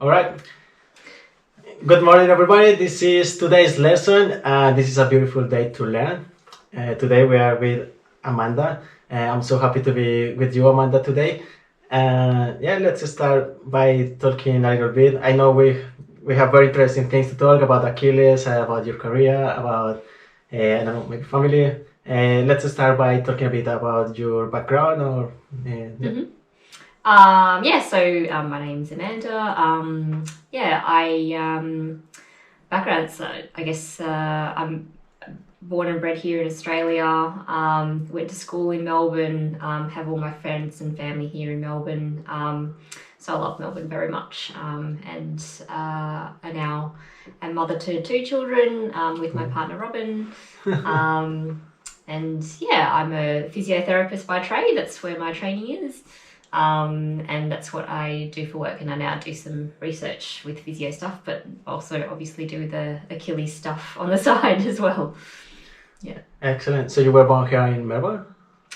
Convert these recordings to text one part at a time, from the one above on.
All right. Good morning, everybody. This is today's lesson. This is a beautiful day to learn. Today we are with Amanda. I'm so happy to be with you, Amanda, today. Let's start by talking a little bit. I know we have very interesting things to talk about Achilles, about your career, about I don't know, maybe family. Let's start by talking a bit about your background or. My name's Amanda. Background, so I guess I'm born and bred here in Australia, went to school in Melbourne, have all my friends and family here in Melbourne, so I love Melbourne very much, and I now am mother to 2 children with my partner Robin. I'm a physiotherapist by trade. That's where my training is. And that's what I do for work, and I now do some research with physio stuff, but also obviously do the Achilles stuff on the side as well. Yeah. Excellent. So you were born here in Melbourne?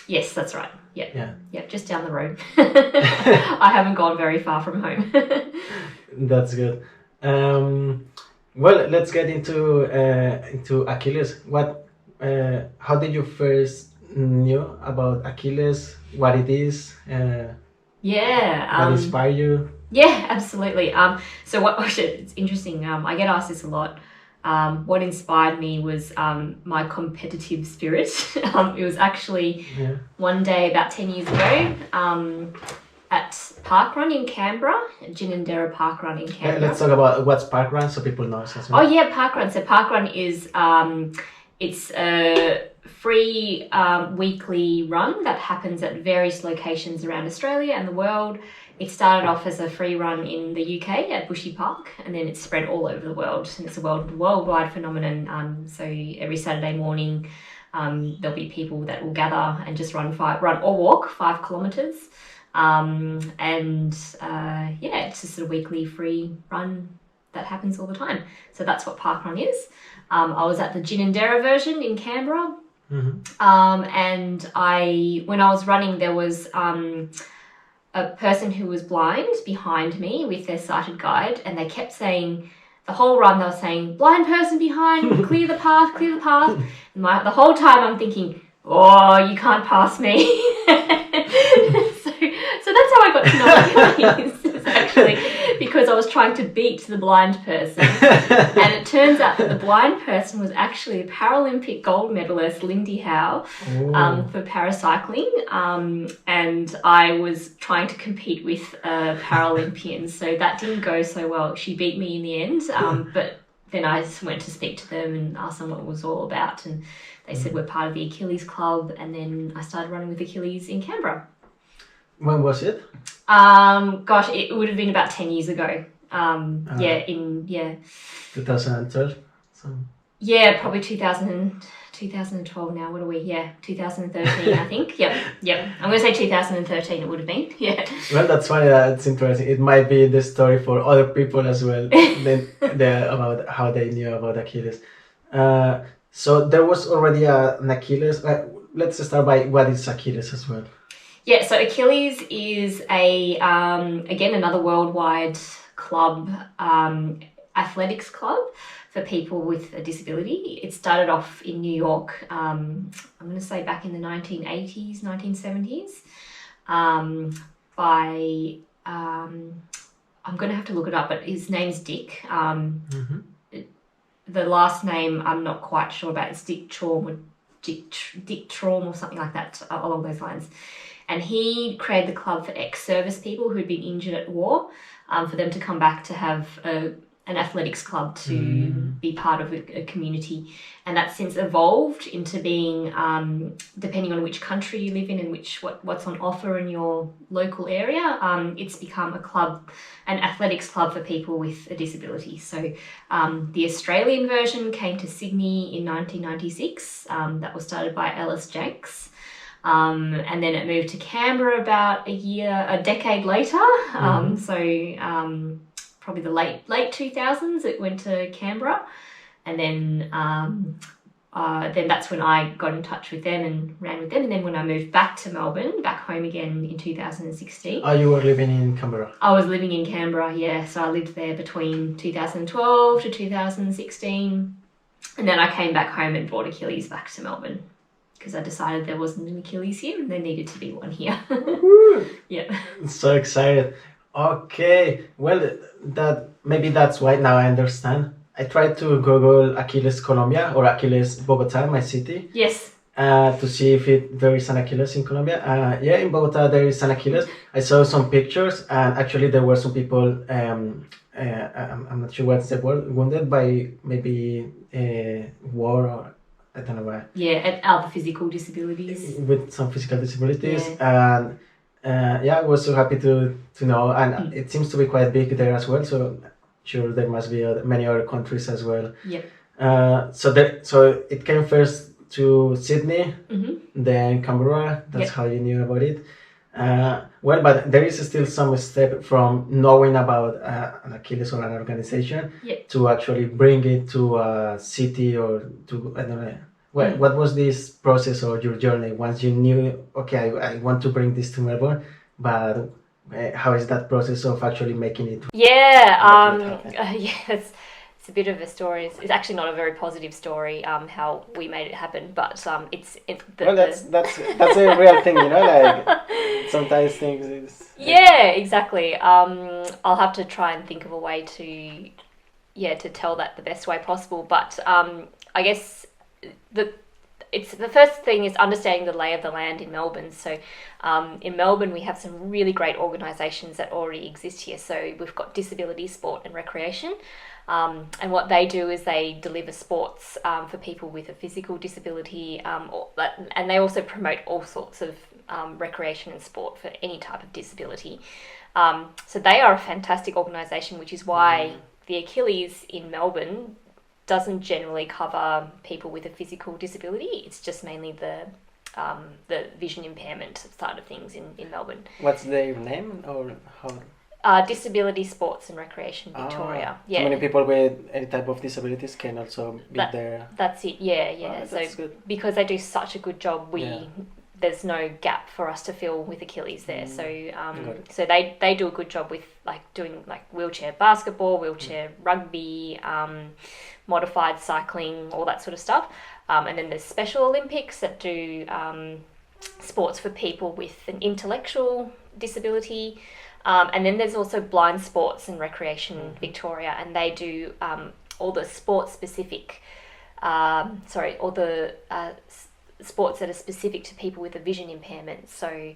Yes, that's right. Yeah. Yeah, just down the road. I haven't gone very far from home. That's good. Well, let's get into Achilles. How did you first knew about Achilles? What it is? What inspired you? Yeah, absolutely. It's interesting. I get asked this a lot. What inspired me was my competitive spirit. It was actually one day about 10 years ago at Parkrun in Canberra, Ginninderra Parkrun in Canberra. Let's talk about what's Parkrun so people know as well. Oh yeah, Parkrun. So Parkrun is it's a free weekly run that happens at various locations around Australia and the world. It started off as a free run in the UK at Bushy Park, and then it's spread all over the world, and it's a worldwide phenomenon. So every Saturday morning there'll be people that will gather and just run or walk 5 kilometres. It's just a weekly free run that happens all the time. So that's what Parkrun is. I was at the Ginninderra version in Canberra. And when I was running, there was a person who was blind behind me with their sighted guide, and they kept saying, the whole run, they were saying, blind person behind, clear the path, clear the path. And the whole time I'm thinking, oh, you can't pass me. So that's how I got to know Achilles, actually, because I was trying to beat the blind person. And it turns out that the blind person was actually a Paralympic gold medalist, Lindy Howe, for paracycling. And I was trying to compete with a Paralympian, so that didn't go so well. She beat me in the end, but then I went to speak to them and ask them what it was all about, and they said we're part of the Achilles Club, and then I started running with Achilles in Canberra. When was it? It would have been about 10 years ago. 2012. Yeah, probably 2012 now. What are we? Yeah, 2013, I think. Yep. I'm going to say 2013 it would have been. Yeah. Well, that's funny. That's interesting. It might be the story for other people as well, about how they knew about Achilles. So there was already an Achilles. Let's start by what is Achilles as well. Yeah, so Achilles is again another worldwide club, athletics club for people with a disability. It started off in New York, I'm going to say back in the 1980s, 1970s, by, I'm going to have to look it up, but his name's Dick. The last name I'm not quite sure about. It's Dick Traum or something like that, along those lines. And he created the club for ex-service people who'd been injured at war, for them to come back to have an athletics club to be part of a community. And that's since evolved into being, depending on which country you live in and what's on offer in your local area, it's become an athletics club for people with a disability. So the Australian version came to Sydney in 1996. That was started by Ellis Jenks. And then it moved to Canberra about a decade later. Probably the late 2000s, it went to Canberra. And then then that's when I got in touch with them and ran with them. And then when I moved back to Melbourne, back home again in 2016. Oh, you were living in Canberra? I was living in Canberra, yeah. So I lived there between 2012 to 2016. And then I came back home and brought Achilles back to Melbourne because I decided there wasn't an Achilles here and there needed to be one here. Yeah. So excited. Okay, well, that's why now I understand. I tried to Google Achilles Colombia or Achilles Bogota, my city, Yes. to see if there is an Achilles in Colombia. Yeah, in Bogota there is an Achilles. I saw some pictures, and actually there were some people. I'm not sure what's the word. Wounded by maybe war or I don't know why. Yeah, and other physical disabilities. With some physical disabilities, and yeah, I was so happy to know, and it seems to be quite big there as well. So sure there must be many other countries as well. Yep. So it came first to Sydney, then Canberra. That's Yep. how you knew about it. Well, but there is still some step from knowing about an Achilles or an organization Yep. to actually bring it to a city or to, I don't know. What was this process or your journey once you knew, okay, I want to bring this to Melbourne, but how is that process of actually making it? Yeah, it's a bit of a story. It's actually not a very positive story. How we made it happen, but that's a real thing, you know. Like sometimes things is. Yeah, exactly. I'll have to try and think of a way to tell that the best way possible. But I guess the first thing is understanding the lay of the land in Melbourne. So in Melbourne we have some really great organisations that already exist here. So we've got Disability Sport and Recreation, and what they do is they deliver sports for people with a physical disability, and they also promote all sorts of recreation and sport for any type of disability. So they are a fantastic organisation, which is why the Achilles in Melbourne doesn't generally cover people with a physical disability. It's just mainly the vision impairment side of things in Melbourne. What's their name or how? Disability Sports and Recreation Victoria. Yeah. So many people with any type of disabilities can also be there. That's it. Yeah. That's so good. Because they do such a good job, there's no gap for us to fill with Achilles there. So they do a good job with doing wheelchair basketball, wheelchair rugby, modified cycling, all that sort of stuff. And then there's Special Olympics that do sports for people with an intellectual disability. And then there's also Blind Sports and Recreation Victoria, and they do all the sport specific, sports that are specific to people with a vision impairment. So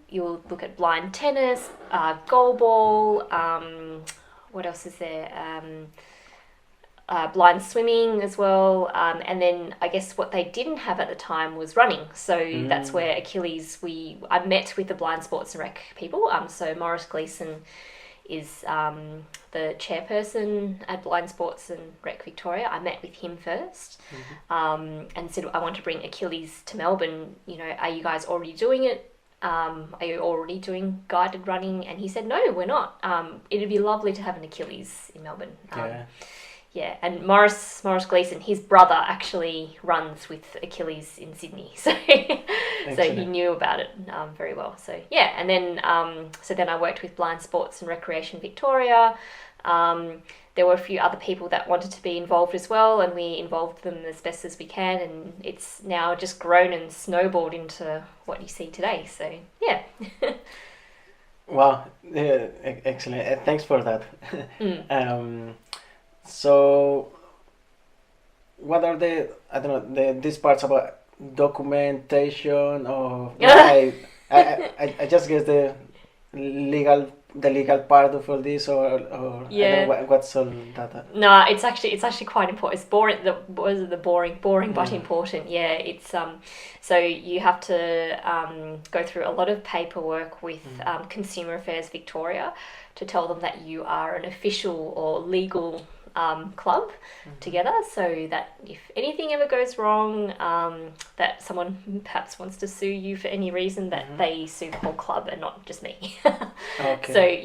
you'll look at blind tennis, goalball, what else is there? Blind swimming as well, and then I guess what they didn't have at the time was running. So that's where Achilles, I met with the Blind Sports and Rec people. So Maurice Gleeson is the chairperson at Blind Sports and Rec Victoria. I met with him first, and said I want to bring Achilles to Melbourne. Are you guys already doing it? Are you already doing guided running? And he said, no, we're not. It'd be lovely to have an Achilles in Melbourne. Yeah, and Maurice Gleeson, his brother actually runs with Achilles in Sydney, so he knew about it very well. So yeah, and then then I worked with Blind Sports and Recreation Victoria. There were a few other people that wanted to be involved as well, and we involved them as best as we can, and it's now just grown and snowballed into what you see today. So yeah. Wow, excellent. Thanks for that. So, what are these parts about documentation or I just guess the legal part of all this or I don't know what's all that. No, it's actually quite important. It's boring. Boring but important. Yeah, it's so you have to go through a lot of paperwork with Consumer Affairs Victoria to tell them that you are an official or legal club together, so that if anything ever goes wrong, that someone perhaps wants to sue you for any reason, that they sue the whole club and not just me. Okay.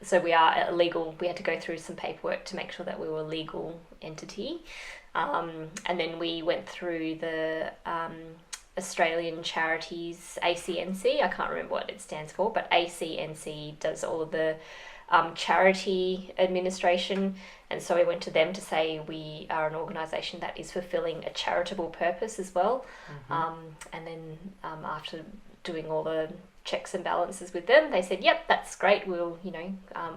So we are legal. We had to go through some paperwork to make sure that we were a legal entity, And then we went through the Australian Charities ACNC. I can't remember what it stands for, but ACNC does all of the charity administration, and so we went to them to say we are an organisation that is fulfilling a charitable purpose as well. And then after doing all the checks and balances with them, they said, yep, that's great, we'll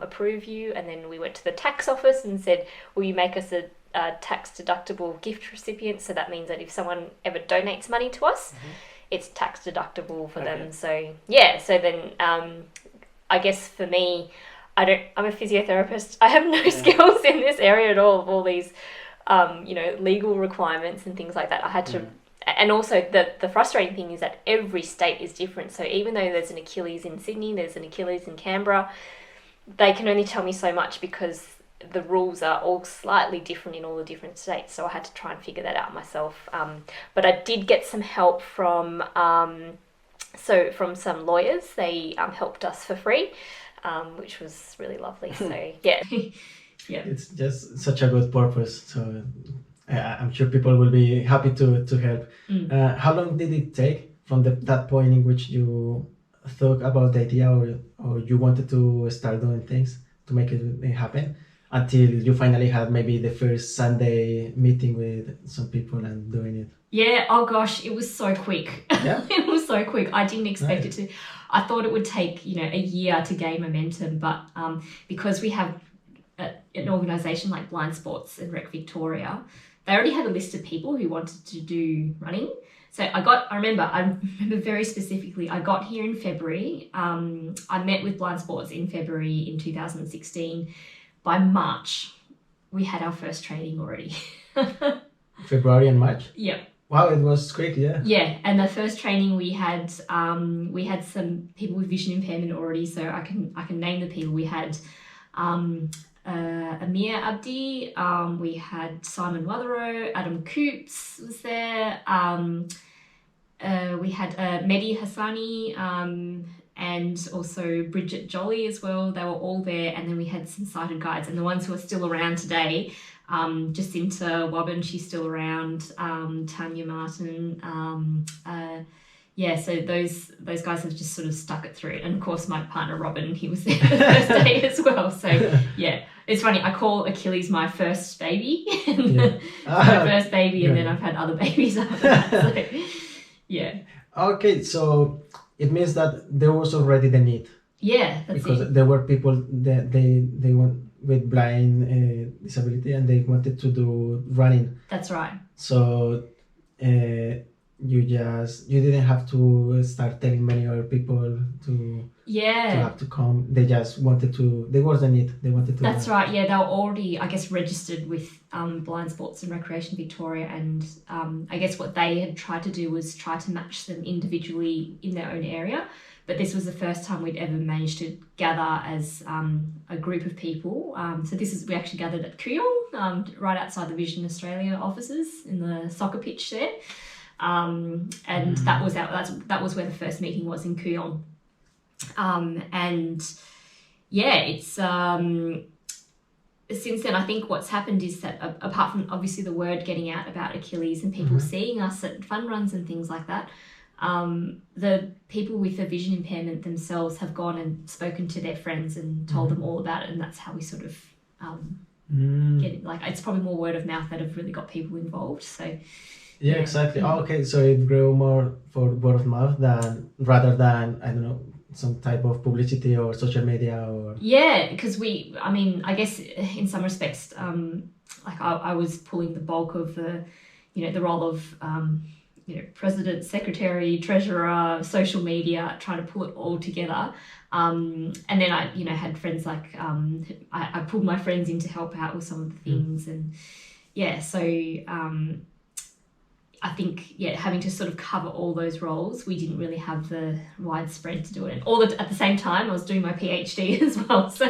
approve you. And then we went to the tax office and said, will you make us a tax deductible gift recipient? So that means that if someone ever donates money to us, it's tax deductible for them. So so then I guess for me, I'm a physiotherapist. I have no skills in this area at all these legal requirements and things like that. I had to and also the frustrating thing is that every state is different. So even though there's an Achilles in Sydney, there's an Achilles in Canberra, they can only tell me so much because the rules are all slightly different in all the different states. So I had to try and figure that out myself. But I did get some help from some lawyers. They helped us for free, which was really lovely. So yeah. It's just such a good purpose. So I'm sure people will be happy to help. How long did it take from that point in which you thought about the idea or you wanted to start doing things to make it happen until you finally had maybe the first Sunday meeting with some people and doing it? Yeah, oh gosh, it was so quick. Yeah. It was so quick. I didn't expect it to. I thought it would take, a year to gain momentum, but because we have an organisation like Blind Sports and Rec Victoria, they already had a list of people who wanted to do running. So I remember very specifically, I got here in February. I met with Blind Sports in February in 2016. By March, we had our first training already. February and March? Yeah. Wow, it was quick, yeah. Yeah, and the first training we had some people with vision impairment already, so I can name the people. We had Amir Abdi, we had Simon Weatherow, Adam Coops was there, we had Mehdi Hassani, and also Bridget Jolly as well. They were all there, and then we had some sighted guides, and the ones who are still around today, Jacinta Wobbin, she's still around, Tanya Martin, so those guys have just sort of stuck it through. And of course my partner Robin, he was there the first day as well. So yeah, it's funny, I call Achilles my first baby. My first baby, and then I've had other babies after that. So yeah. Okay, so it means that there was already the need. Yeah, that's because it. There were people that they want with blind disability and they wanted to do running. That's right. So you didn't have to start telling many other people to have to come. They just wanted to. There was a need. They wanted to. That's right. Yeah, they were already, I guess, registered with Blind Sports and Recreation Victoria, and I guess what they had tried to do was try to match them individually in their own area. But this was the first time we'd ever managed to gather as a group of people. So we actually gathered at Kooyong, right outside the Vision Australia offices in the soccer pitch there. And that was where the first meeting was, in Kooyong. It's since then I think what's happened is that apart from obviously the word getting out about Achilles and people seeing us at fun runs and things like that, the people with a vision impairment themselves have gone and spoken to their friends and told them all about it, and that's how we sort of get it. Like, it's probably more word of mouth that have really got people involved. So yeah, exactly. Oh, okay, so it grew more for word of mouth rather than, I don't know, some type of publicity or social media or... Yeah, because I guess in some respects, I was pulling the bulk of the role of, president, secretary, treasurer, social media, trying to pull it all together. And then I, had friends like, I pulled my friends in to help out with some of the things. And I think, having to sort of cover all those roles, we didn't really have the widespread to do it. And at the same time, I was doing my PhD as well. So,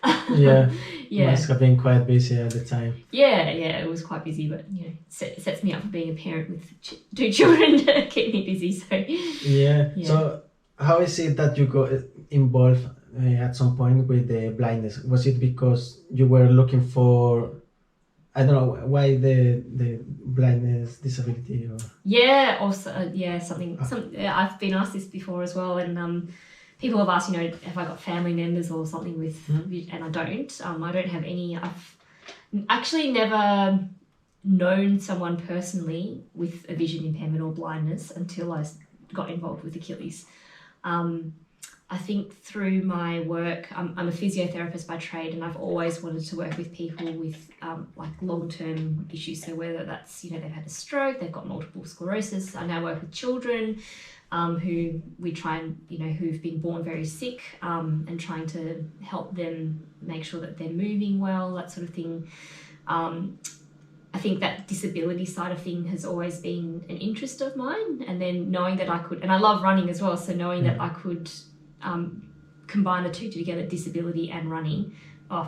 must have been quite busy at the time. Yeah, it was quite busy, but, sets me up for being a parent with two children to keep me busy. So, yeah. So, how is it that you got involved at some point with the blindness? Was it because you were looking for I don't know why the blindness disability or Yeah, also I've been asked this before as well, and people have asked, have I got family members or something with, and I don't. I don't have any. I've actually never known someone personally with a vision impairment or blindness until I got involved with Achilles. I think through my work, I'm a physiotherapist by trade, and I've always wanted to work with people with like long-term issues. So whether that's, they've had a stroke, they've got multiple sclerosis. I now work with children who we try and, who've been born very sick, and trying to help them make sure that they're moving well, that sort of thing. I think that disability side of thing has always been an interest of mine. And then knowing that I could, and I love running as well, so knowing that I could combine the two together, disability and running,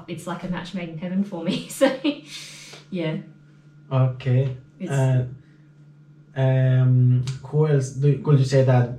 it's like a match made in heaven for me. So, yeah. Okay. Who else could you say that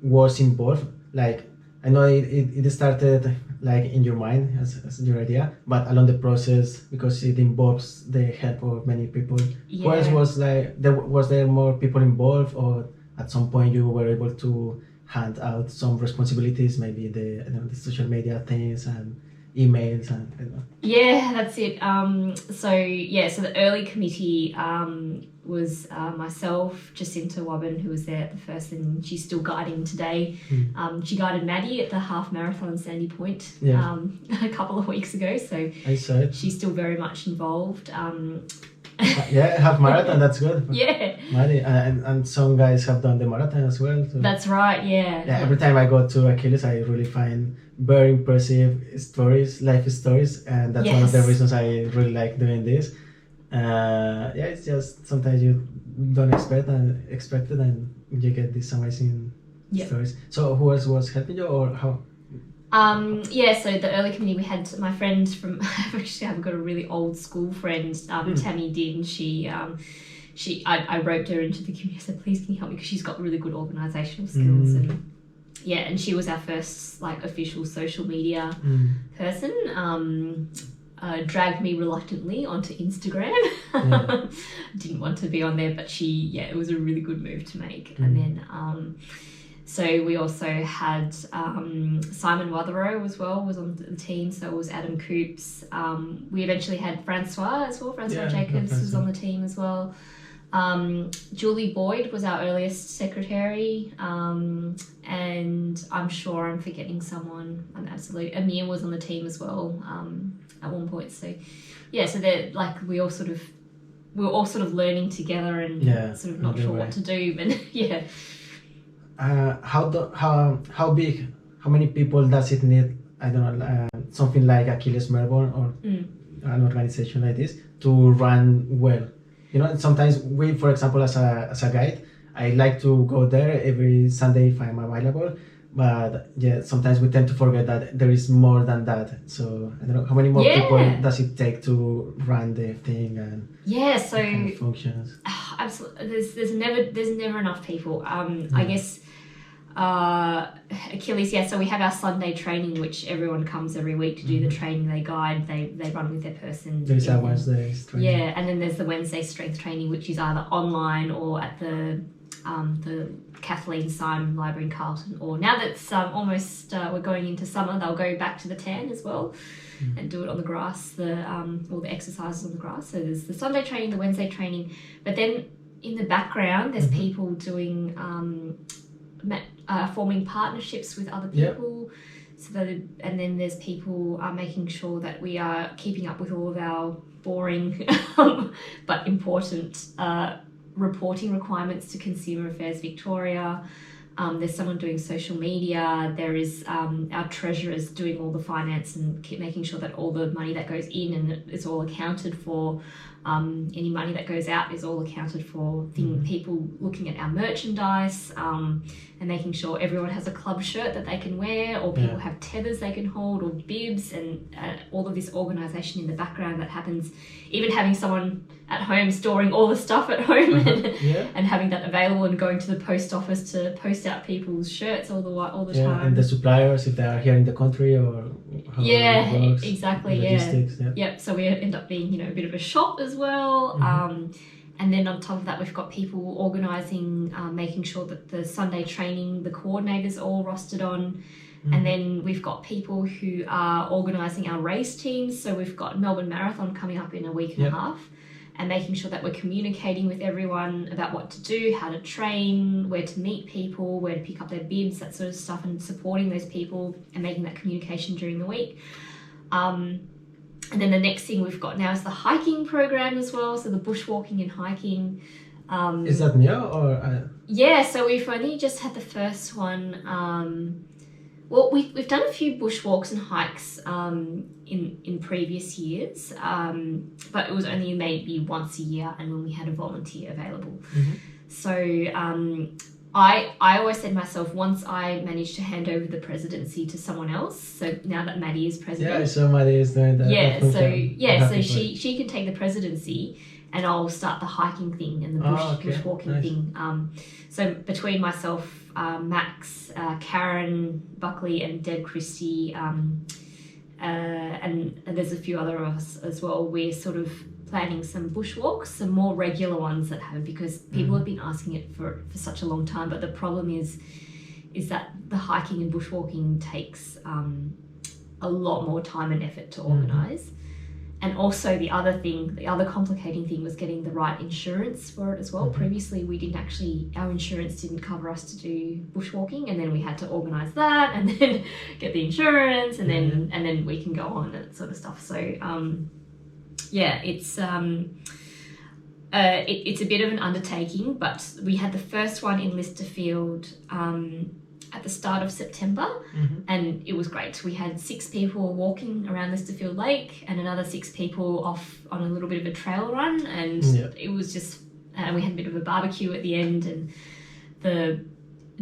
was involved? Like, I know it started like in your mind as your idea, but along the process, because it involves the help of many people. Yeah. Who else was like, was there more people involved, or at some point you were able to hand out some responsibilities, maybe the social media things and emails and Yeah, that's it. So the early committee was myself, Jacinta Wobbin, who was there at the first, and she's still guiding today. She guided Maddie at the half marathon Sandy Point a couple of weeks ago, so I saw it. She's still very much involved. Yeah, half marathon, that's good. Yeah. Maddie, and some guys have done the marathon as well. So. That's right, yeah. Yeah, every time I go to Achilles, I really find very impressive life stories, and that's one of the reasons I really like doing this. It's just sometimes you don't expect it, and you get these amazing stories. So who else was helping you, or how? So the early committee, we had my friend from, I've got a really old school friend, Tammy Din. I roped her into the community. I said, please, can you help me? Because she's got really good organisational skills. And she was our first like official social media person. Dragged me reluctantly onto Instagram. Didn't want to be on there, but it was a really good move to make. And then, so we also had Simon Wotherow as well was on the team. So it was Adam Coops. We eventually had Francois as well. Francois Jacobs was on the team as well. Julie Boyd was our earliest secretary. And I'm sure I'm forgetting someone. Amir was on the team as well at one point. So so they're like we were all sort of learning together and sort of not sure what to do. But how big, how many people does it need? I don't know, something like Achilles Melbourne or an organization like this to run well. Sometimes we, for example, as a guide, I like to go there every Sunday if I'm available. But sometimes we tend to forget that there is more than that. So I don't know, how many more people does it take to run the thing and so kind of functions? Absolutely, there's never enough people. I guess Achilles. So we have our Sunday training, which everyone comes every week to do the training. They guide, they run with their person. There's our Wednesday training. And then there's the Wednesday strength training, which is either online or at the Kathleen Syme Library in Carlton, or now that's almost we're going into summer, they'll go back to the tan as well and do it on the grass, all the exercises on the grass. So there's the Sunday training, the Wednesday training, but then in the background there's people doing forming partnerships with other people. And then there's people making sure that we are keeping up with all of our boring but important reporting requirements to Consumer Affairs Victoria. There's someone doing social media. There is our treasurers doing all the finance and making sure that all the money that goes in and it's all accounted for. Any money that goes out is all accounted for. People looking at our merchandise and making sure everyone has a club shirt that they can wear, or people have tethers they can hold, or bibs, and all of this organisation in the background that happens. Even having someone at home storing all the stuff at home and having that available and going to the post office to post post out people's shirts all the Yeah, time. and the suppliers, if they are here in the country or how Yeah, it works, exactly. logistics, yeah. Yep. So we end up being, a bit of a shop as well. And then on top of that, we've got people organising, making sure that the Sunday training, the coordinators all rostered on. And then we've got people who are organising our race teams. So we've got Melbourne Marathon coming up in a week and a half, and making sure that we're communicating with everyone about what to do, how to train, where to meet people, where to pick up their bibs, that sort of stuff, and supporting those people and making that communication during the week. And then the next thing we've got now is the hiking program as well. So the bushwalking and hiking. Is that new or? Yeah, so we've only just had the first one. Well, we've done a few bushwalks and hikes in previous years, but it was only maybe once a year and when we had a volunteer available. So I always said to myself, once I manage to hand over the presidency to someone else, so now that Maddie is president. Yeah, so Maddie is doing that. So she can take the presidency and I'll start the hiking thing and the bushwalking thing. So between myself, Max, Karen Buckley and Deb Christie, and there's a few other of us as well, we're sort of planning some bushwalks, some more regular ones that haven't, because people have been asking it for such a long time. But the problem is that the hiking and bushwalking takes a lot more time and effort to organise. And also the other complicating thing was getting the right insurance for it as well. Previously, our insurance didn't cover us to do bushwalking, and then we had to organise that and then get the insurance and then we can go on, that sort of stuff. So it's a bit of an undertaking, but we had the first one in Listerfield at the start of September, and it was great. We had 6 people walking around Listerfield Lake and another 6 people off on a little bit of a trail run, and it was just, we had a bit of a barbecue at the end, and the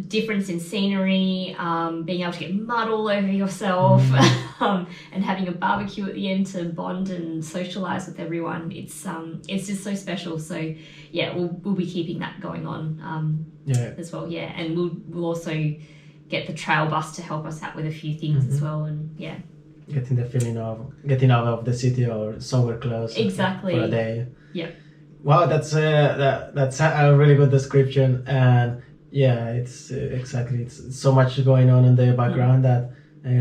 difference in scenery, being able to get mud all over yourself, and having a barbecue at the end to bond and socialise with everyone, it's just so special. So yeah, we'll be keeping that going on as well. Yeah, and we'll also get the trail bus to help us out with a few things as well, and getting the feeling of getting out of the city or somewhere close exactly for a day. Wow, that's a really good description. And it's exactly, it's so much going on in the background that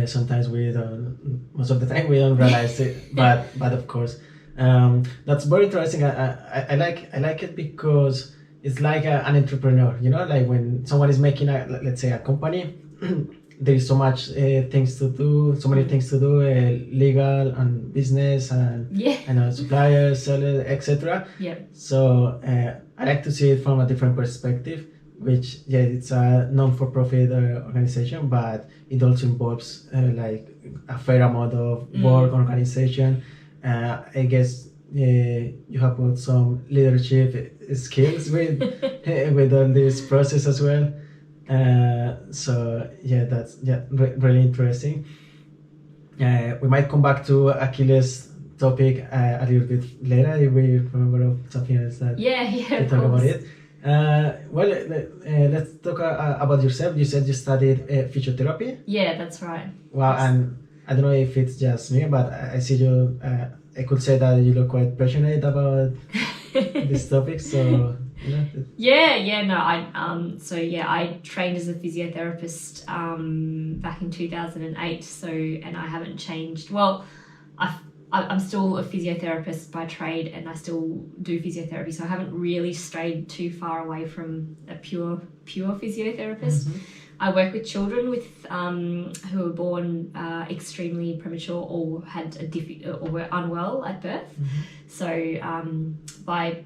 sometimes most of the time we don't realize it, but of course that's very interesting. I like it because it's like an entrepreneur, like when someone is making let's say a company. There is so much things to do, so many things to do, legal and business and suppliers, sellers, etc. So I like to see it from a different perspective, which it's a non-for-profit organization, but it also involves like a fair amount of work, organization. I guess you have got some leadership skills with all this process as well. So that's really interesting. We might come back to Achilles topic a little bit later if we remember of something else that to talk about it. Let's talk about yourself. You said you studied physiotherapy. Yeah, that's right. Wow, and I don't know if it's just me, but I see you. I could say that you look quite passionate about this topic. So I trained as a physiotherapist back in 2008. So, and I haven't changed. Well, I'm still a physiotherapist by trade, and I still do physiotherapy. So I haven't really strayed too far away from a pure physiotherapist. I work with children who were born extremely premature or had or were unwell at birth. So by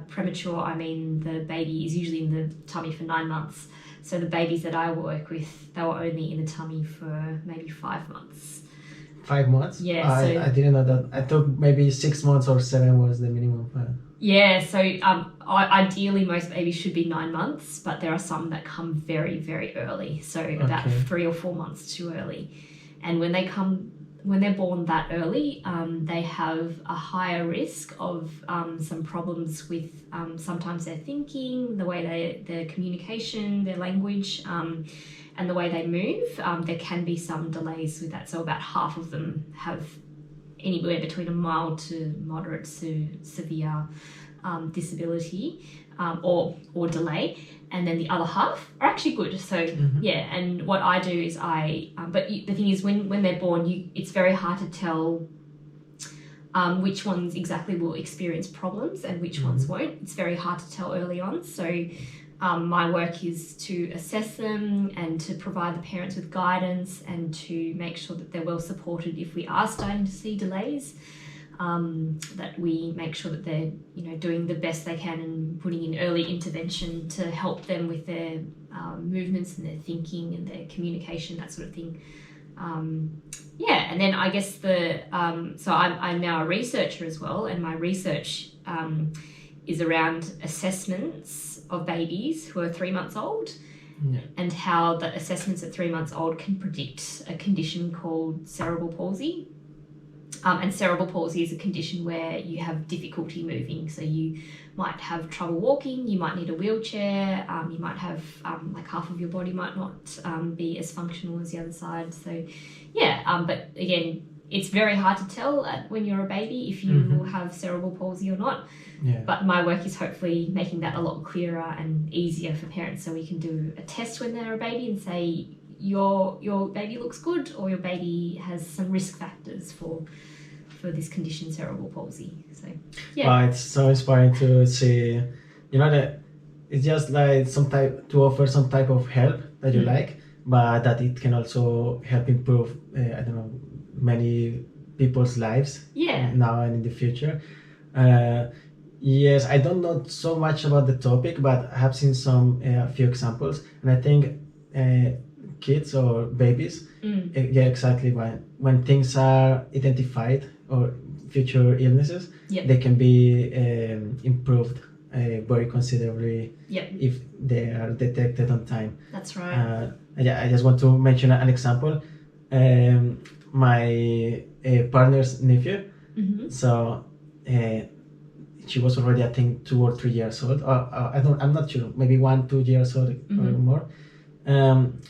premature, I mean the baby is usually in the tummy for 9 months. So the babies that I work with, they were only in the tummy for maybe 5 months. 5 months? Yeah. I didn't know that. I thought maybe 6 months or 7 was the minimum. Yeah, so ideally most babies should be 9 months, but there are some that come very, very early. So about 3 or 4 months too early. And when they come when they're born that early, they have a higher risk of some problems with sometimes their thinking, the way their communication, their language, and the way they move. There can be some delays with that. So about half of them have anywhere between a mild to moderate to severe disability or delay. And then the other half are actually good. So yeah, and what I do is the thing is when they're born, it's very hard to tell which ones exactly will experience problems and which ones won't. It's very hard to tell early on. So my work is to assess them and to provide the parents with guidance and to make sure that they're well supported if we are starting to see delays. That we make sure that they're doing the best they can and putting in early intervention to help them with their movements and their thinking and their communication, that sort of thing. And then I guess so I'm now a researcher as well, and my research is around assessments of babies who are 3 months old. And how the assessments at 3 months old can predict a condition called cerebral palsy. And cerebral palsy is a condition where you have difficulty moving. So you might have trouble walking, you might need a wheelchair, you might have like half of your body might not be as functional as the other side. So but again, it's very hard to tell when you're a baby if you will have cerebral palsy or not. But my work is hopefully making that a lot clearer and easier for parents, so we can do a test when they're a baby and say your baby looks good or your baby has some risk factors for this condition, cerebral palsy. So it's so inspiring to see, that it's just like to offer some type of help that you like, but that it can also help improve many people's lives now and in the future. Yes, I don't know so much about the topic, but I have seen a few examples, and I think kids or babies, exactly, when things are identified or future illnesses, they can be improved very considerably if they are detected on time. That's right. I just want to mention an example. My partner's nephew, so she was already, I think, 2 or 3 years old. I'm not sure, maybe 1-2 years old or more. And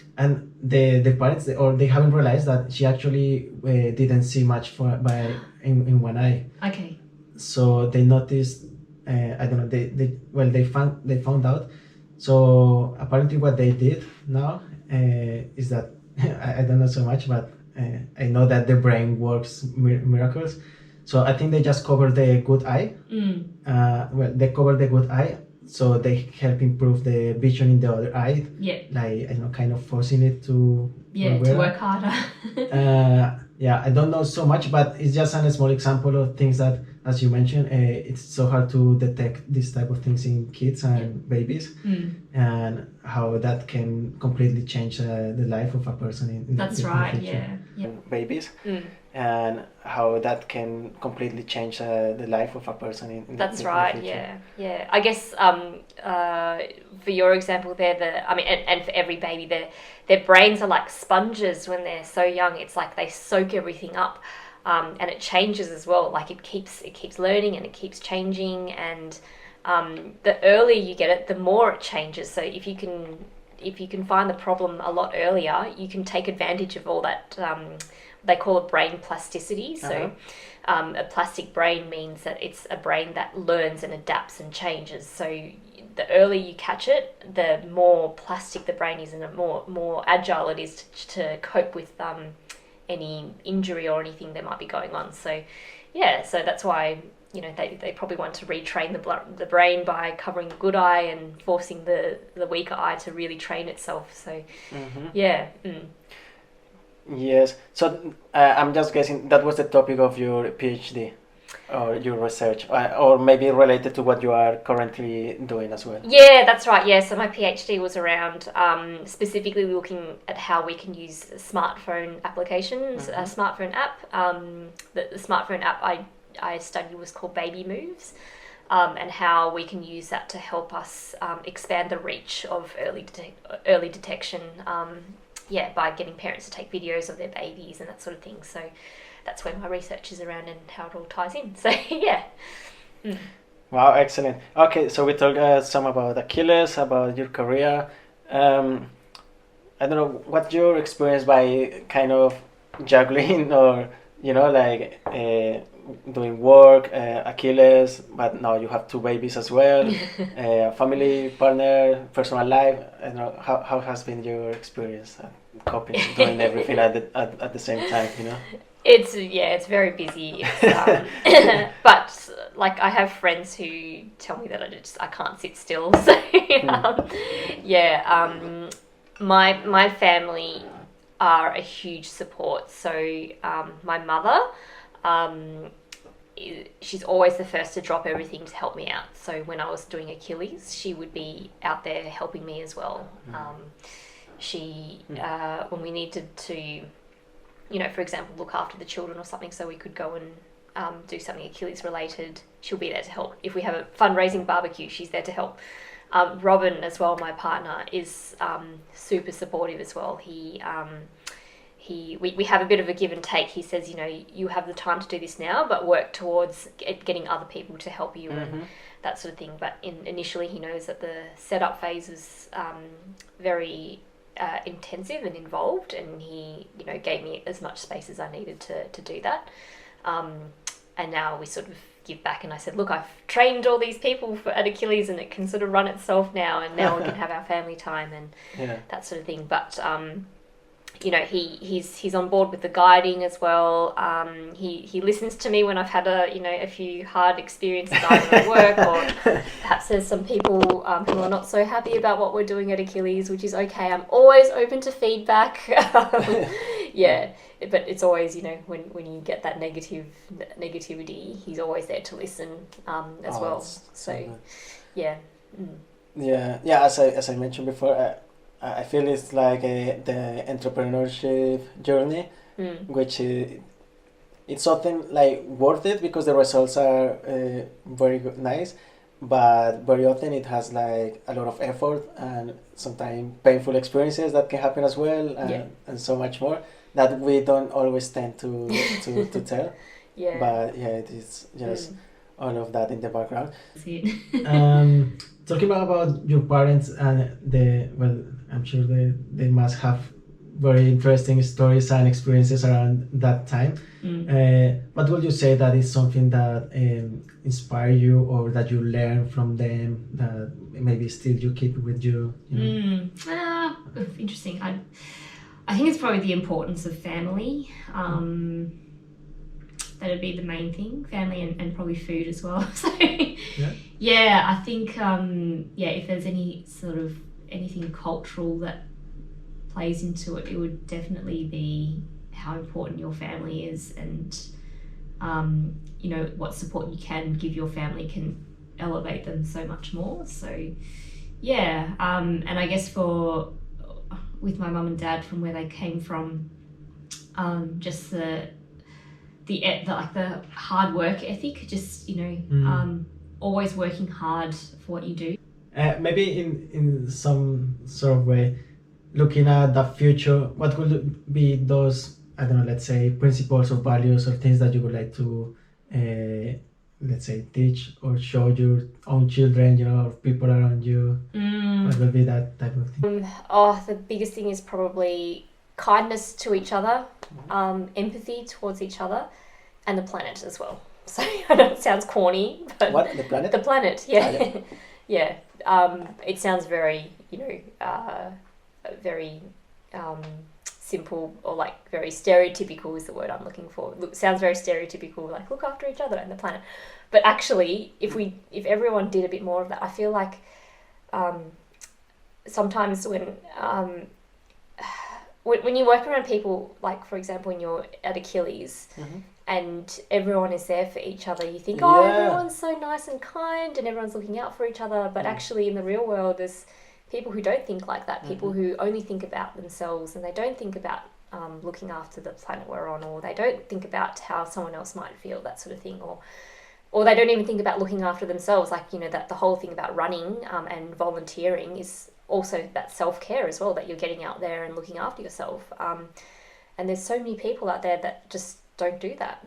the parents, they haven't realized that she actually didn't see much in one eye. Okay. So they noticed. I don't know. They found out. So apparently, what they did now is that I don't know so much, but I know that the brain works miracles. So I think they just cover the good eye. They cover the good eye. So they help improve the vision in the other eye. Like, kind of forcing it to work harder. I don't know so much, but it's just a small example of things that, as you mentioned, it's so hard to detect this type of things in kids and babies, and how that can completely change the life of a person in the future. Babies. And how that can completely change the life of a person in the future. I guess for your example there, and for every baby, their brains are like sponges when they're so young. It's like they soak everything up, and it changes as well. Like it keeps learning and it keeps changing, and the earlier you get it, the more it changes. So if you can find the problem a lot earlier, you can take advantage of all that. They call it brain plasticity. So a plastic brain means that it's a brain that learns and adapts and changes. So the earlier you catch it, the more plastic the brain is and the more agile it is to cope with any injury or anything that might be going on. So so that's why they probably want to retrain the brain by covering the good eye and forcing the weaker eye to really train itself. So Yes. So I'm just guessing that was the topic of your PhD or your research, or maybe related to what you are currently doing as well. Yeah, that's right. Yeah, so my PhD was around specifically looking at how we can use smartphone applications, a smartphone app. The smartphone app I studied was called Baby Moves, and how we can use that to help us expand the reach of early detection by getting parents to take videos of their babies and that sort of thing. So that's where my research is around and how it all ties in. So yeah. Wow, excellent. Okay, so we talked some about Achilles, about your career. I don't know, what's your experience by kind of juggling or, like doing work, Achilles, but now you have two babies as well, family, partner, personal life. I don't know, how has been your experience coping, doing everything at the same time, It's very busy. But like I have friends who tell me that I can't sit still. So my family are a huge support. So my mother, she's always the first to drop everything to help me out. So when I was doing Achilles, she would be out there helping me as well. When we needed to, for example, look after the children or something, so we could go and do something Achilles related, she'll be there to help. If we have a fundraising barbecue, she's there to help. Robin as well, my partner, is super supportive as well. We have a bit of a give and take. He says, you have the time to do this now, but work towards getting other people to help you and that sort of thing. But initially, he knows that the setup phase is very intensive and involved, and he gave me as much space as I needed to do that. And now we sort of give back, and I said, look, I've trained all these people at Achilles and it can sort of run itself now, and now we can have our family time and that sort of thing. But he's on board with the guiding as well. He listens to me when I've had a few hard experiences either at work, or perhaps there's some people who are not so happy about what we're doing at Achilles, which is okay. I'm always open to feedback. But it's always, when you get that negativity, he's always there to listen as well. So yeah. Yeah. As I mentioned before, I feel it's like the entrepreneurship journey, which it's something like worth it because the results are very good, nice, but very often it has like a lot of effort and sometimes painful experiences that can happen as well, and so much more that we don't always tend to tell. But it is just all of that in the background. Talking about your parents and I'm sure they must have very interesting stories and experiences around that time. What would you say that is something that inspired you or that you learned from them that maybe still you keep with you? Interesting. I think it's probably the importance of family. That'd be the main thing, family and probably food as well. So I think if there's any sort of anything cultural that plays into it, it would definitely be how important your family is, and what support you can give your family can elevate them so much more. So and I guess with my mum and dad, from where they came from, just the hard work ethic, just always working hard for what you do. Maybe in some sort of way, looking at the future, what would be those, I don't know, let's say principles or values or things that you would like to let's say teach or show your own children, or people around you? What would be that type of thing? The biggest thing is probably kindness to each other, empathy towards each other, and the planet as well. So I know it sounds corny, but what, the planet? The planet, it sounds very, very simple, or like very stereotypical is the word I'm looking for. Sounds very stereotypical, like look after each other and the planet. But actually, if everyone did a bit more of that, I feel like sometimes when you work around people, like for example when you're at Achilles, and everyone is there for each other, you think, everyone's so nice and kind and everyone's looking out for each other. But actually in the real world, there's people who don't think like that, people who only think about themselves, and they don't think about looking after the planet we're on, or they don't think about how someone else might feel, that sort of thing, or they don't even think about looking after themselves. Like, that the whole thing about running and volunteering is also that self-care as well, that you're getting out there and looking after yourself. And there's so many people out there that just don't do that.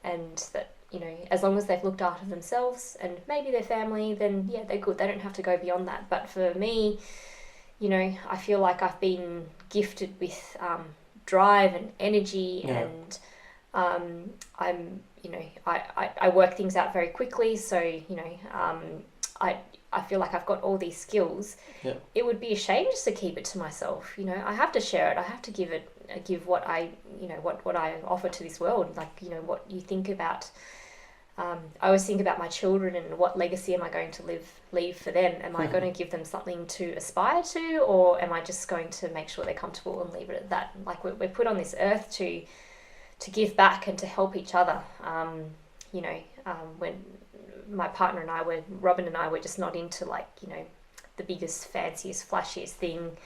And that, you know, as long as they've looked after themselves and maybe their family, then yeah, they're good. They don't have to go beyond that. But for me, you know, I feel like I've been gifted with drive and energy, and I'm, you know, I work things out very quickly. So, you know, I feel like I've got all these skills. It would be a shame just to keep it to myself. You know, I have to share it. I have to give what I, you know, what I offer to this world. Like, you know, what you think about. I always think about my children and what legacy am I going to leave for them? Am I going to give them something to aspire to, or am I just going to make sure they're comfortable and leave it at that? Like, we're put on this earth to give back and to help each other. You know, when my partner and Robin and I were just not into, like, you know, the biggest, fanciest, flashiest thing.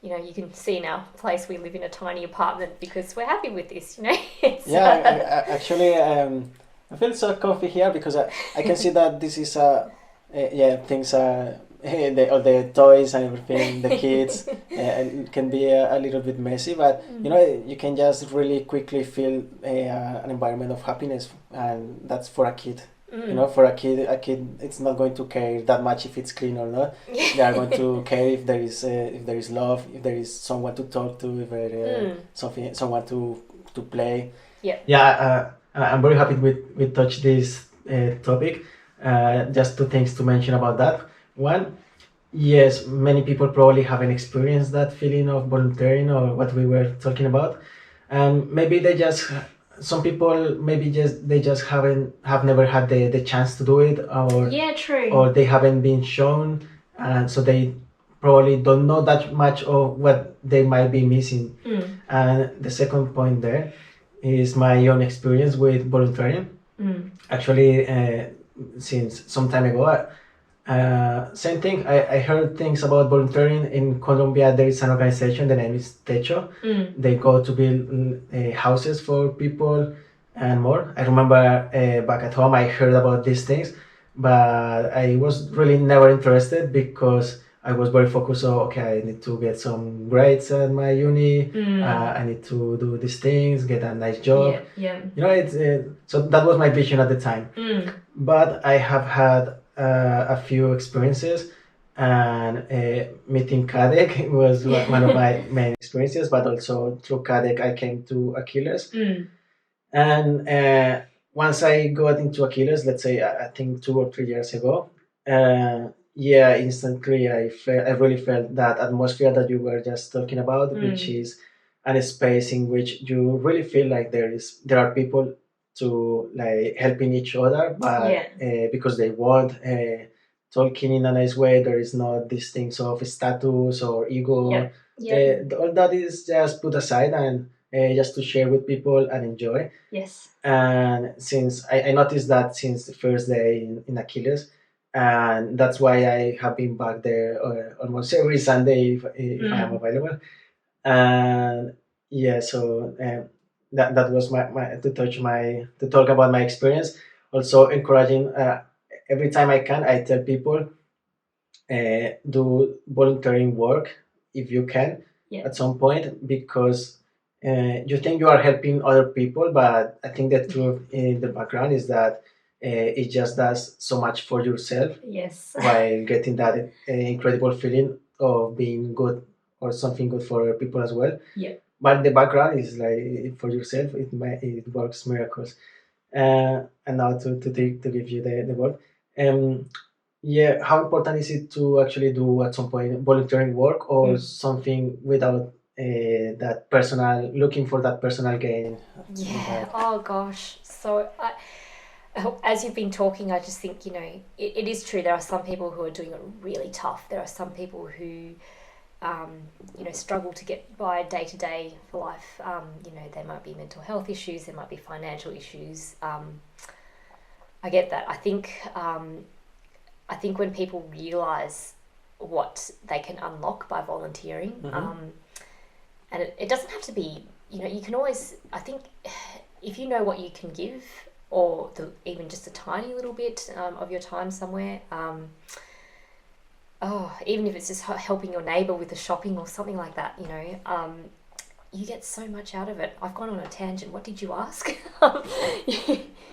You know, you can see in our place we live in a tiny apartment because we're happy with this, you know. Actually, I feel so comfy here because I can see that this is things are all the toys and everything, the kids, it can be a little bit messy, but you know, you can just really quickly feel an environment of happiness, and that's for a kid. You know, for a kid, it's not going to care that much if it's clean or not. They are going to care if there is love, if there is someone to talk to, if there someone to play. I'm very happy we touched this topic. Just two things to mention about that. One, yes, many people probably haven't experienced that feeling of volunteering or what we were talking about, and maybe some people they just have never had the chance to do it, or true, or they haven't been shown, and so they probably don't know that much of what they might be missing. And the second point there is my own experience with volunteering. Actually, since some time ago, same thing. I heard things about volunteering in Colombia. There is an organization. The name is Techo. They go to build houses for people and more. I remember back at home I heard about these things, but I was really never interested because I was very focused on, okay, I need to get some grades at my uni. I need to do these things, get a nice job. You know, it's so that was my vision at the time. But I have had a few experiences, and meeting Kadek was one of my main experiences. But also through Kadek, I came to Achilles, and once I got into Achilles, let's say I think 2 or 3 years ago. Instantly I really felt that atmosphere that you were just talking about, which is a space in which you really feel like there are people to like helping each other, but because they want talking in a nice way. There is not these things of status or ego. All that is just put aside and just to share with people and enjoy. And since I noticed that since the first day in Achilles, and that's why I have been back there almost every Sunday if I am available. And so that was my to talk about my experience. Also encouraging every time I can, I tell people do volunteering work if you can at some point, because you think you are helping other people, but I think the truth in the background is that it just does so much for yourself while getting that incredible feeling of being good or something good for people as well. But the background is like for yourself, it works miracles. And now to give you the word. How important is it to actually do at some point volunteering work or something without that personal, looking for that personal gain? Oh gosh. So as you've been talking, I just think, you know, it is true. There are some people who are doing it really tough. There are some people who, you know, struggle to get by day to day for life. You know, there might be mental health issues, there might be financial issues. I get that. I think when people realise what they can unlock by volunteering, and it doesn't have to be, you know, you can always, I think, if you know what you can give, or even just a tiny little bit of your time somewhere, even if it's just helping your neighbor with the shopping or something like that, you get so much out of it. I've gone on a tangent. What did you ask?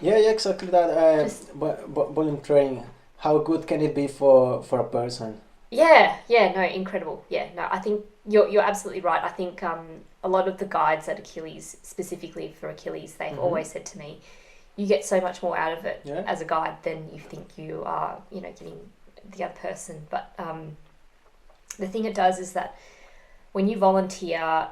Yeah, exactly that. Just- Volunteering. How good can it be for a person? Yeah, no, incredible. Yeah, no, I think you're absolutely right. I think a lot of the guides at Achilles, specifically for Achilles, they've always said to me, you get so much more out of it Yeah. as a guide than you think you are, giving the other person. But the thing it does is that when you volunteer,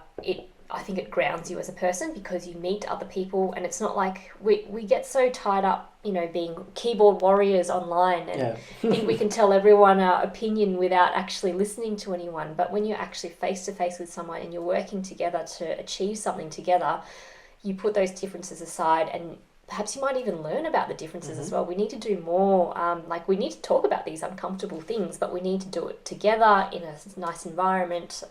I think it grounds you as a person because you meet other people, and it's not like we get so tied up, being keyboard warriors online and Yeah. think we can tell everyone our opinion without actually listening to anyone. But when you're actually face to face with someone and you're working together to achieve something together, you put those differences aside, and perhaps you might even learn about the differences as well. We need to do more, we need to talk about these uncomfortable things, but we need to do it together in a nice environment.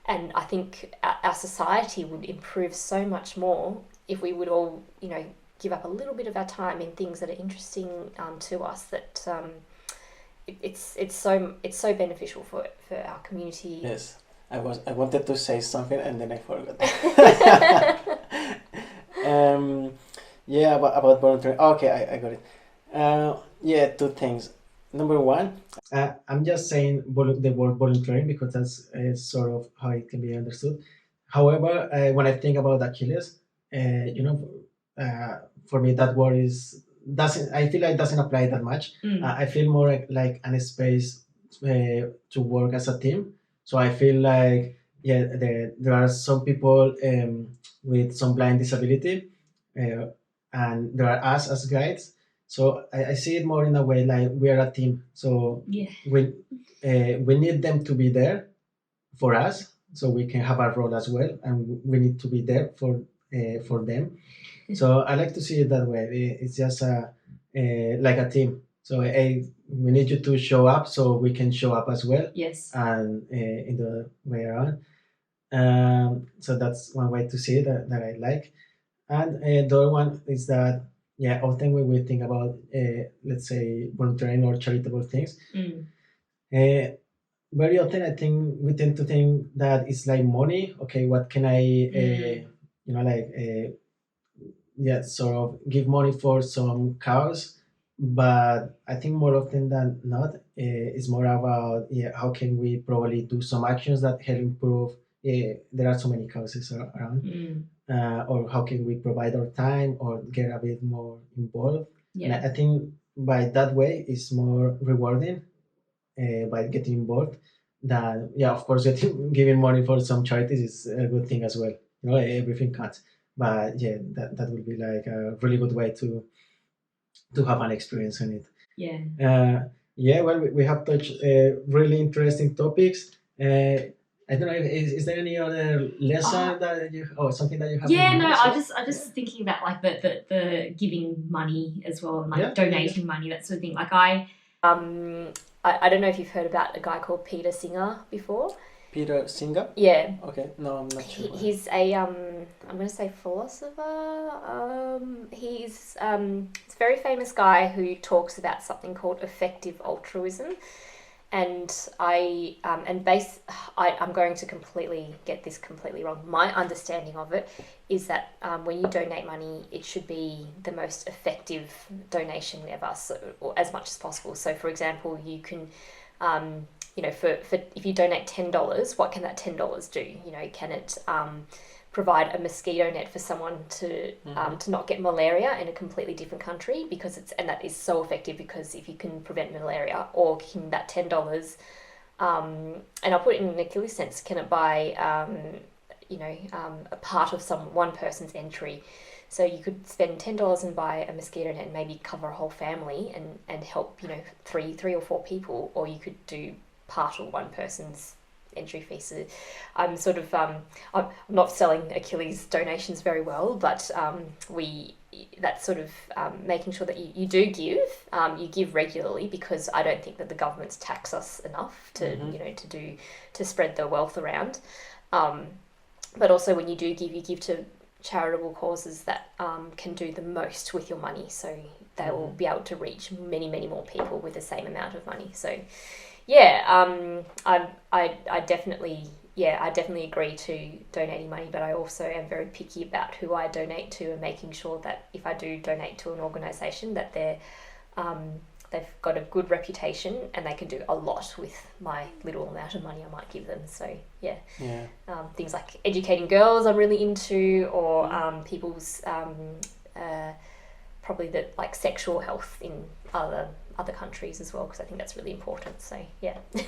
And I think our society would improve so much more if we would all, give up a little bit of our time in things that are interesting to us. That it's so beneficial for our community. Yes, I wanted to say something and then I forgot. Yeah, about volunteering. Okay, I got it. Yeah, two things. Number one, I'm just saying the word volunteering because that's sort of how it can be understood. However, when I think about Achilles, for me that word doesn't. I feel like it doesn't apply that much. I feel more like an space to work as a team. So I feel like there are some people with some blind disability, and there are us as guides. So I see it more in a way like we are a team. So Yeah. we need them to be there for us, so we can have a role as well, and we need to be there for them. So I like to see it that way. It's just like a team. So we need you to show up, so we can show up as well, Yes. and in the way around. So that's one way to see it that I like. And the other one is that, yeah, often when we think about, let's say, volunteering or charitable things, very often I think we tend to think that it's like money. Okay, what can I, yeah, sort of give money for some cause. But I think more often than not, it's more about, yeah, how can we probably do some actions that help improve. There are so many causes around. Or how can we provide our time or get a bit more involved. And I think by that way it's more rewarding, by getting involved, than, yeah, of course, giving money for some charities is a good thing as well. Everything counts, but yeah, that would be like a really good way to have an experience in it. Yeah, well, we have touched really interesting topics. I don't know. Is there any other lesson that you, or something that you have? Yeah, in no, mind? I just thinking about like the giving money as well, and like Yeah, donating money, that sort of thing. Like I don't know if you've heard about a guy called Peter Singer before. Peter Singer? Yeah. Okay, no, I'm not sure. He's a I'm going to say philosopher. He's a very famous guy who talks about something called effective altruism. And I'm going to completely get this completely wrong. My understanding of it is that when you donate money, it should be the most effective donation ever, or as much as possible. So, for example, you can, for if you donate $10, what can that $10 do? Can it provide a mosquito net for someone to not get malaria in a completely different country, and that is so effective, because if you can prevent malaria, or can that $10, and I'll put it in an Achilles sense, can it buy a part of one person's entry? So you could spend $10 and buy a mosquito net and maybe cover a whole family and help three or four people, or you could do part of one person's entry fee. So I'm sort of I'm not selling Achilles donations very well, but that's sort of making sure that you do give, you give regularly, because I don't think that the governments tax us enough to to spread the wealth around. But also when you do give, you give to charitable causes that can do the most with your money, so they will be able to reach many more people with the same amount of money. So I definitely agree to donating money, but I also am very picky about who I donate to and making sure that if I do donate to an organisation that they've got a good reputation and they can do a lot with my little amount of money I might give them. So things like educating girls I'm really into, or people's probably the like sexual health in other countries as well, because I think that's really important. So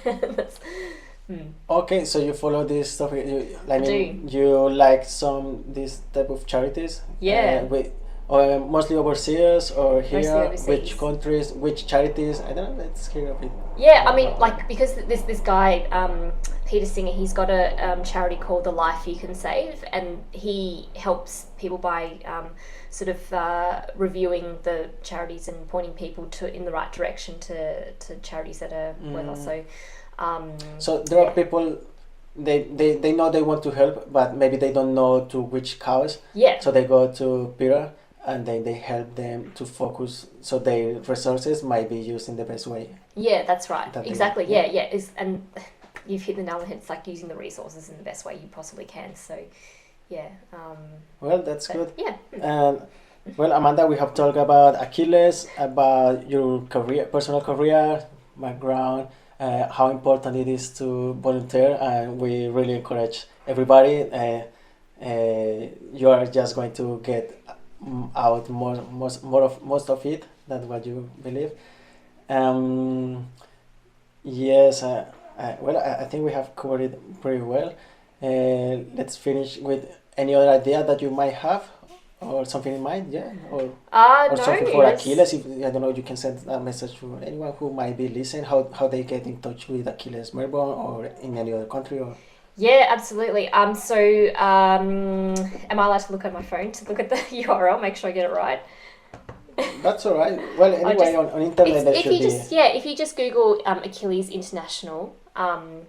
that's. Okay, so you follow this stuff. I do. You like this type of charities? Yeah. Mostly overseas or here? Mostly overseas. Which countries? Which charities? I don't know. Let's hear a bit. Yeah, I mean, like, because this guy, Peter Singer, he's got a charity called The Life You Can Save, and he helps people by sort of reviewing the charities and pointing people in the right direction to charities that are worthwhile. So there are people, they know they want to help, but maybe they don't know to which cause. Yeah. So they go to Peter and then they help them to focus, so their resources might be used in the best way. Yeah, that's right. Exactly. Yeah. And you've hit the nail on the head. It's like using the resources in the best way you possibly can. So, yeah. Well, that's good. Yeah. Well, Amanda, we have talked about Achilles, about your personal career, background, how important it is to volunteer, and we really encourage everybody. You are just going to get out most of it than what you believe. Yes. Well, I think we have covered it pretty well. Let's finish with any other idea that you might have, or something in mind, or no, something for Achilles. If I don't know, you can send a message to anyone who might be listening. How they get in touch with Achilles Melbourne or in any other country, or. Yeah, absolutely. So, am I allowed to look at my phone to look at the URL, make sure I get it right? That's all right. Well, anyway, on internet there should be. If you just Google Achilles International, and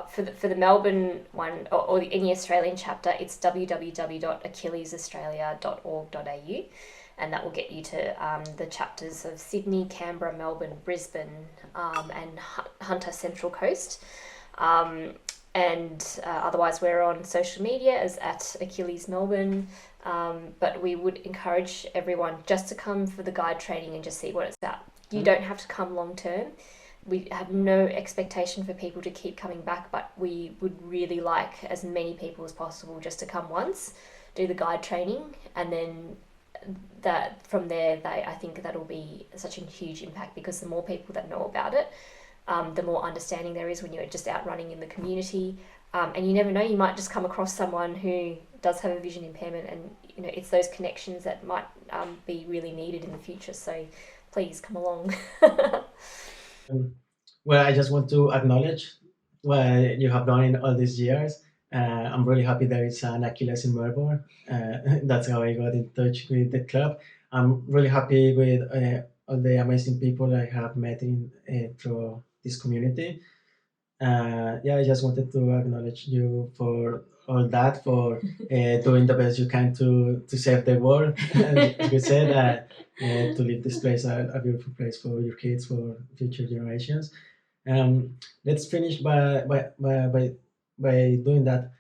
for the Melbourne one or any Australian chapter, it's www.achillesaustralia.org.au, and that will get you to the chapters of Sydney, Canberra, Melbourne, Brisbane, and Hunter Central Coast. Otherwise we're on social media as at Achilles Melbourne, but we would encourage everyone just to come for the guide training and just see what it's about. You don't have to come long term. We have no expectation for people to keep coming back, but we would really like as many people as possible just to come once, do the guide training, and then that from there I think that'll be such a huge impact, because the more people that know about it, the more understanding there is when you're just out running in the community. And you never know, you might just come across someone who does have a vision impairment, and it's those connections that might be really needed in the future. So please come along. Well, I just want to acknowledge what you have done in all these years. I'm really happy there is an Achilles in Melbourne. That's how I got in touch with the club. I'm really happy with all the amazing people I have met through this community. I just wanted to acknowledge you for all that, for doing the best you can to save the world, as we said, to leave this place a beautiful place for your kids, for future generations. Let's finish by doing that.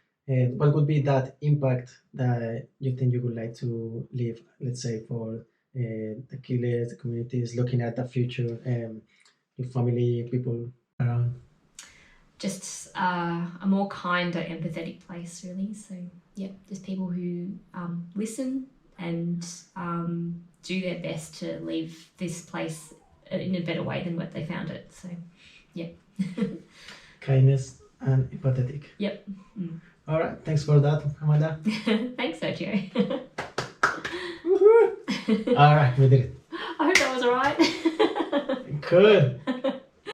What would be that impact that you think you would like to leave, let's say, for the killers, the communities, looking at the future, your family, people around? Just a more kinder, empathetic place, really. So, just people who listen and do their best to leave this place in a better way than what they found it. So, Kindness and empathetic. Yep. All right. Thanks for that, Amanda. Thanks, Sergio. All right, we did it. I hope that was all right. Good.